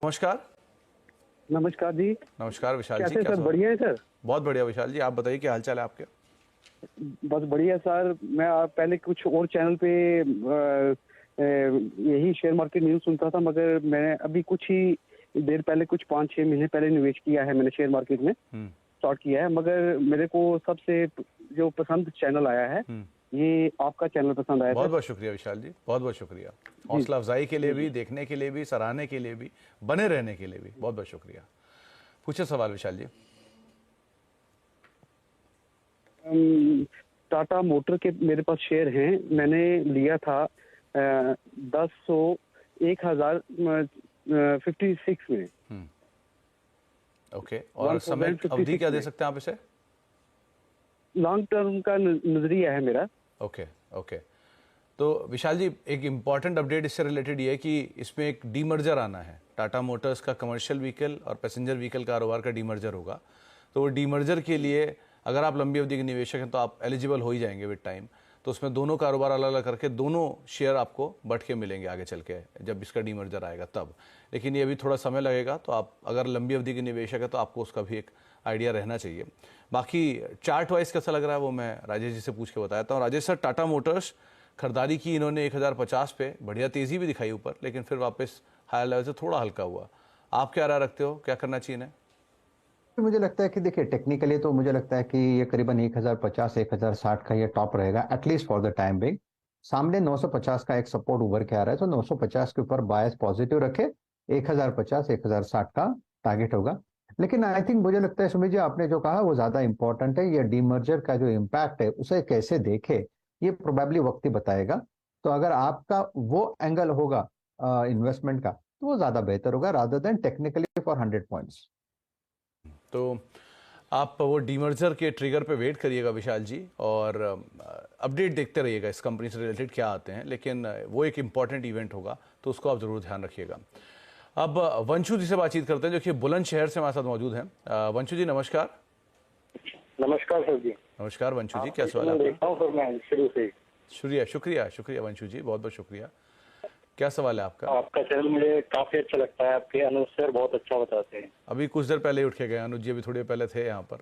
नमस्कार। नमस्कार जी। नमस्कार विशाल जी, कैसे क्या सर? बढ़िया है सर। बहुत बढ़िया विशाल जी, आप बताइए क्या हालचाल है आपके? बस बढ़िया सर। मैं पहले कुछ और चैनल पे यही शेयर मार्केट न्यूज़ सुनता था, मगर मैंने अभी कुछ ही देर पहले, कुछ 5-6 महीने पहले निवेश किया है मैंने शेयर मार्केट में, स्टार्ट किया है। मगर मेरे को सबसे जो पसंद चैनल आया है, ये आपका चैनल पसंद आया बहुत सर। बहुत शुक्रिया विशाल जी, बहुत बहुत शुक्रिया। जी हौसला अफजाई के लिए जी भी, जी। देखने के लिए भी, सराहने के लिए भी, बने रहने के लिए भी बहुत बहुत शुक्रिया। पूछे सवाल विशाल जी। टाटा मोटर के मेरे पास शेयर हैं, मैंने लिया था 56 में। ओके, और समय अवधि क्या दे सकते हैं आप इसे? लॉन्ग टर्म का नजरिया है मेरा। Okay okay. तो विशाल जी, एक इम्पॉर्टेंट अपडेट इससे रिलेटेड ये है कि इसमें एक डीमर्जर आना है। टाटा मोटर्स का कमर्शियल व्हीकल और पैसेंजर व्हीकल कारोबार का डीमर्जर होगा। तो वो डीमर्जर के लिए अगर आप लंबी अवधि के निवेशक हैं तो आप एलिजिबल हो ही जाएंगे विद टाइम। तो उसमें दोनों कारोबार अलग अलग करके दोनों शेयर आपको बट के मिलेंगे आगे चल के, जब इसका डीमर्जर आएगा तब। लेकिन ये अभी थोड़ा समय लगेगा, तो आप अगर लंबी अवधि के निवेशक है तो आपको उसका भी एक आइडिया रहना चाहिए। बाकी चार्ट वाइज कैसा लग रहा है वो मैं राजेश जी से पूछ के बताता हूँ। राजेश सर, टाटा मोटर्स खरीदारी की इन्होंने 1050 पे, बढ़िया तेजी भी दिखाई ऊपर, लेकिन फिर वापस हायर लेवल से थोड़ा हल्का हुआ। आप क्या राय रखते हो, क्या करना चाहिए इन्हें? मुझे लगता है कि देखिए, टेक्निकली तो मुझे लगता है कि ये करीबन 1050 1060 का ये टॉप रहेगा at least for the time being. सामने 950 का एक सपोर्ट उभर के आ रहा है, तो 950 के ऊपर बायस पॉजिटिव रखे। 1050 1060 का टारगेट होगा। लेकिन आई थिंक मुझे लगता है सुमित जी, आपने जो कहा वो ज्यादा इंपॉर्टेंट है। ये डीमर्जर का जो इम्पैक्ट है उसे कैसे देखे, ये प्रोबेबली वक्त ही बताएगा। तो अगर आपका वो एंगल होगा इन्वेस्टमेंट का, तो वो ज्यादा बेहतर होगा rather than technically for 100 points. तो आप वो डीमर्जर के ट्रिगर पे वेट करिएगा विशाल जी, और अपडेट देखते रहिएगा इस कंपनी से रिलेटेड क्या आते हैं। लेकिन वो एक इंपॉर्टेंट इवेंट होगा, तो उसको आप जरूर ध्यान रखिएगा। अब वंशु जी से बातचीत करते हैं, जो कि बुलंदशहर से हमारे साथ मौजूद हैं। वंशु जी नमस्कार। नमस्कार सर जी। नमस्कार वंशु जी, क्या सवाल मैं है आपका? देखता हूँ सर, मैं शुरू से। शुक्रिया शुक्रिया शुक्रिया वंशु जी, बहुत बहुत शुक्रिया। क्या सवाल है आपका? आपका चैनल मुझे काफी अच्छा लगता है, आपके अनुज सर बहुत अच्छा बताते हैं। अभी कुछ देर पहले ही उठ के गए अनुज जी, अभी थोड़ी देर पहले थे यहाँ पर।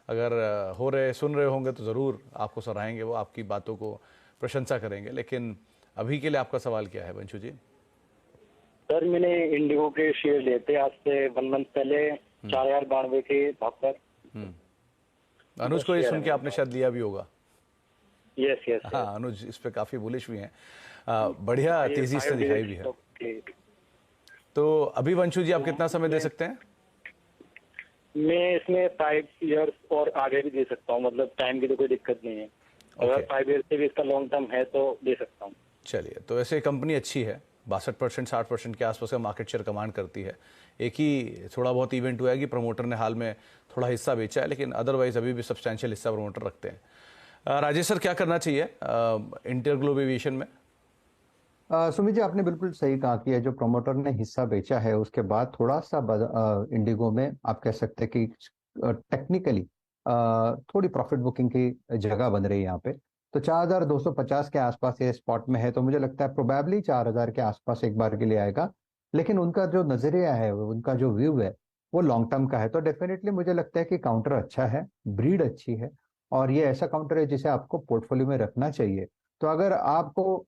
अगर सुन रहे होंगे तो ज़रूर आपको सराहेंगे, वो आपकी बातों को प्रशंसा करेंगे। लेकिन अभी के लिए आपका सवाल क्या है वंशु जी? सर मैंने इंडिगो के शेयर लिए थे आज से 1 मंथ पहले, 4092 के भाव पर। अनुज को ये सुन के आपने शायद लिया भी होगा। Yes yes. हाँ, अनुज इस पे काफ़ी बुलिश भी हैं। बढ़िया तेज़ी इसने दिखाई भी है। तो अभी वंशु जी आप कितना समय दे सकते हैं? मैं इसमें 5 इयर्स और आगे भी दे सकता हूँ, मतलब टाइम की तो कोई दिक्कत नहीं है। अगर 5 इयर्स से भी इसका लॉन्ग टर्म है तो दे सकता हूँ। चलिए, तो वैसे कंपनी अच्छी है, 62% 60% के आसपास का मार्केट शेयर कमांड करती है। एक ही थोड़ा बहुत इवेंट हुआ है कि प्रमोटर ने हाल में थोड़ा हिस्सा बेचा है, लेकिन अदरवाइज अभी भी सब्सटैंशियल हिस्सा प्रमोटर रखते हैं। राजेश सर, क्या करना चाहिए इंटरग्लोब एविएशन में? सुमित जी, आपने बिल्कुल सही कहा कि ये जो प्रमोटर ने हिस्सा बेचा है उसके बाद थोड़ा सा इंडिगो में आप कह सकते हैं कि टेक्निकली थोड़ी प्रॉफिट बुकिंग की जगह बन रही है यहाँ पे। तो 4250 के आसपास ये स्पॉट में है, तो मुझे लगता है प्रोबेबली 4000 के आसपास एक बार के लिए आएगा। लेकिन उनका जो नजरिया है, उनका जो व्यू है, वो लॉन्ग टर्म का है। तो डेफिनेटली मुझे लगता है कि काउंटर अच्छा है, ब्रीड अच्छी है, और ये ऐसा काउंटर है जिसे आपको पोर्टफोलियो में रखना चाहिए। तो अगर आपको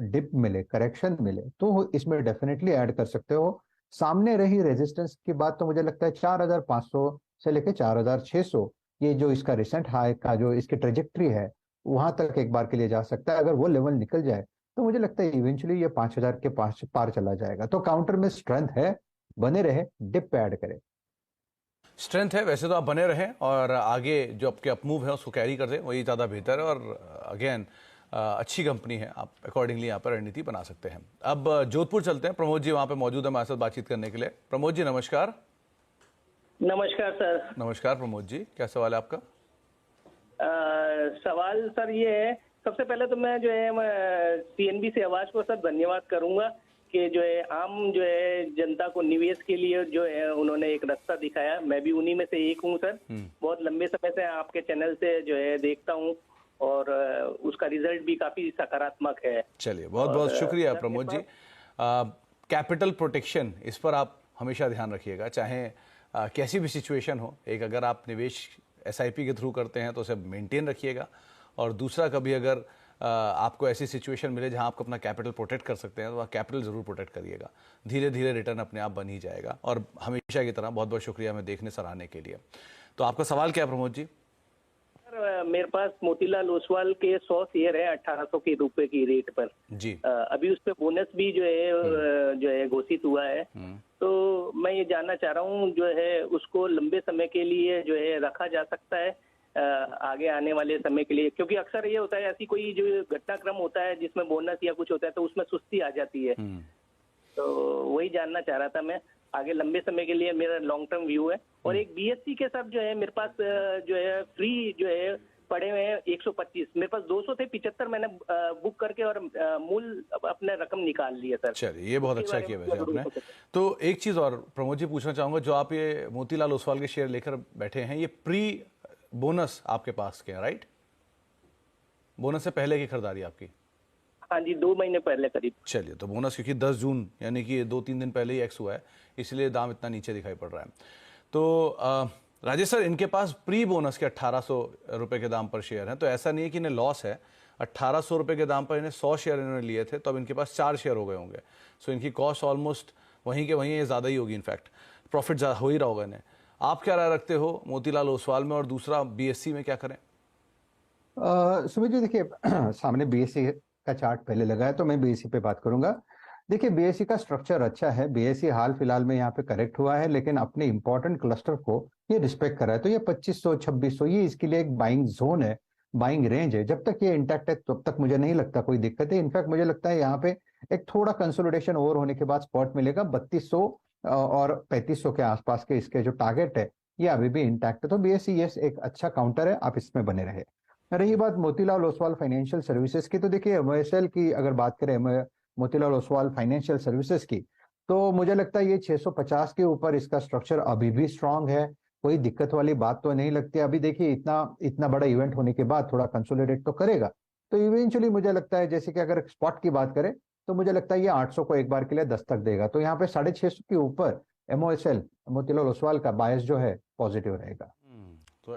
डिप मिले, करेक्शन मिले, तो इसमें डेफिनेटली ऐड कर सकते हो। सामने रही रेजिस्टेंस की बात, तो मुझे लगता है 4500 से लेके 4600, ये जो इसका रिसेंट हाई का जो इसकी ट्रेजेक्ट्री है, वहां तक एक बार के लिए जा सकता है। अगर वो लेवल निकल जाए तो मुझे लगता है इवेंचुअली ये 5000 के पास पार चला जाएगा। तो काउंटर में स्ट्रेंथ है, बने रहे, डिप पे ऐड करें। स्ट्रेंथ है वैसे तो, आप बने रहें और आगे जो आपके अपमूव है उसको कैरी कर दें, वही ज़्यादा बेहतर है। और अगेन अच्छी कंपनी है, आप अकॉर्डिंगली यहाँ पर रणनीति बना सकते हैं। अब जोधपुर चलते हैं, प्रमोद जी वहाँ पे मौजूद है हमारे साथ बातचीत करने के लिए। प्रमोद जी नमस्कार। नमस्कार सर। नमस्कार प्रमोद जी, क्या सवाल है आपका? सवाल सर ये है, सबसे पहले तो मैं जो है सीएनबी से आवाज को सर धन्यवाद करूंगा कि जो है आम जो है जनता को निवेश के लिए जो है उन्होंने एक रास्ता दिखाया। मैं भी उन्हीं में से एक हूँ सर। बहुत लंबे समय से आपके चैनल से जो है देखता हूँ, और उसका रिजल्ट भी काफी सकारात्मक है। चलिए, बहुत बहुत शुक्रिया प्रमोद जी। कैपिटल प्रोटेक्शन, इस पर आप हमेशा ध्यान रखिएगा, चाहे कैसी भी सिचुएशन हो। एक, अगर आप निवेश SIP के थ्रू करते हैं तो उसे मेंटेन रखिएगा, और दूसरा, कभी अगर आपको ऐसी सिचुएशन मिले जहां आपको अपना कैपिटल प्रोटेक्ट कर सकते हैं तो वह कैपिटल ज़रूर प्रोटेक्ट करिएगा। धीरे धीरे रिटर्न अपने आप बन ही जाएगा। और हमेशा की तरह बहुत बहुत शुक्रिया हमें देखने सराहने के लिए। तो आपका सवाल क्या है प्रमोद जी? सर, मेरे पास मोतीलाल ओसवाल के 100 शेयर है 1800 के रुपए की रेट पर जी। अभी उस पे बोनस भी जो है घोषित हुआ है। तो मैं ये जानना चाह रहा हूँ जो है उसको लंबे समय के लिए जो है रखा जा सकता है आगे आने वाले समय के लिए, क्योंकि अक्सर ये होता है ऐसी कोई जो घटनाक्रम होता है जिसमें बोनस या कुछ होता है तो उसमें सुस्ती आ जाती है। तो वही जानना चाह रहा था मैं, आगे लंबे समय के लिए मेरा लॉन्ग टर्म व्यू है। और एक BSC के साथ जो है मेरे पास जो है फ्री जो है पड़े हुए हैं 125, मेरे पास 200 थे, 75 मैंने बुक करके और मूल अपने रकम निकाल लिया सर। चलिए, ये बहुत अच्छा किया वैसे आपने। तो एक चीज़ और प्रमोद जी पूछना चाहूँगा, जो आप ये मोतीलाल ओसवाल के शेयर लेकर बैठे हैं, ये प्री बोनस आपके पास के हैं, राइट? बोनस से पहले की खरीदारी आपकी? हाँ जी, 2 महीने पहले करीब। चलिए, तो बोनस क्योंकि 10 जून यानी कि 2-3 दिन पहले ही एक्स हुआ है, इसलिए दाम इतना नीचे दिखाई पड़ रहा है। तो राजेश सर, इनके पास प्री बोनस के 1800 रुपए के दाम पर शेयर हैं, तो ऐसा नहीं है कि इन्हें लॉस है। 1800 रुपए के दाम पर इन्हें 100 शेयर इन्होंने लिए थे, तो अब इनके पास 4 शेयर हो गए होंगे। सो इनकी कॉस्ट ऑलमोस्ट वहीं के वहीं ज़्यादा ही होगी, इनफैक्ट प्रॉफिट हो ही रहा होगा इन्हें। आप क्या राय रखते हो मोतीलाल ओसवाल में, और दूसरा BSC में क्या करें? सुमित जी, देखिए सामने BSC का चार्ट पहले लगा है तो मैं BSC पे बात करूंगा। देखिए, BSC का स्ट्रक्चर अच्छा है। BSC हाल फिलहाल में यहाँ पे करेक्ट हुआ है, लेकिन अपने इंपॉर्टेंट क्लस्टर को ये रिस्पेक्ट कर रहा है। तो ये 2500 2600 ये इसके लिए एक बाइंग जोन है, बाइंग रेंज है। जब तक ये इंटैक्ट है तब तक मुझे नहीं लगता कोई दिक्कत है। इनफैक्ट मुझे लगता है यहाँ पे एक थोड़ा कंसोलिडेशन ओवर होने के बाद स्पॉट मिलेगा। 3200 और 3500 के आसपास के इसके जो टारगेट है ये अभी भी इंटैक्ट है। तो BSC ये एक अच्छा काउंटर है, आप इसमें बने रहे। रही बात मोतीलाल ओसवाल फाइनेंशियल सर्विसेज की, तो देखिए MOSL की अगर बात करें, मोतीलाल ओसवाल फाइनेंशियल सर्विसेज की, तो मुझे लगता है ये 650 के ऊपर इसका स्ट्रक्चर अभी भी स्ट्रांग है। कोई दिक्कत वाली बात तो नहीं लगती। अभी देखिए इतना बड़ा इवेंट होने के बाद थोड़ा कंसोलिडेट तो करेगा। तो इवेंचुअली मुझे लगता है, जैसे कि अगर स्पॉट की बात करें तो मुझे लगता है ये 800 को एक बार के लिए दस्तक देगा। तो यहाँ पे 650 के ऊपर MOSL मोतीलाल ओसवाल का बायस जो है पॉजिटिव रहेगा। तो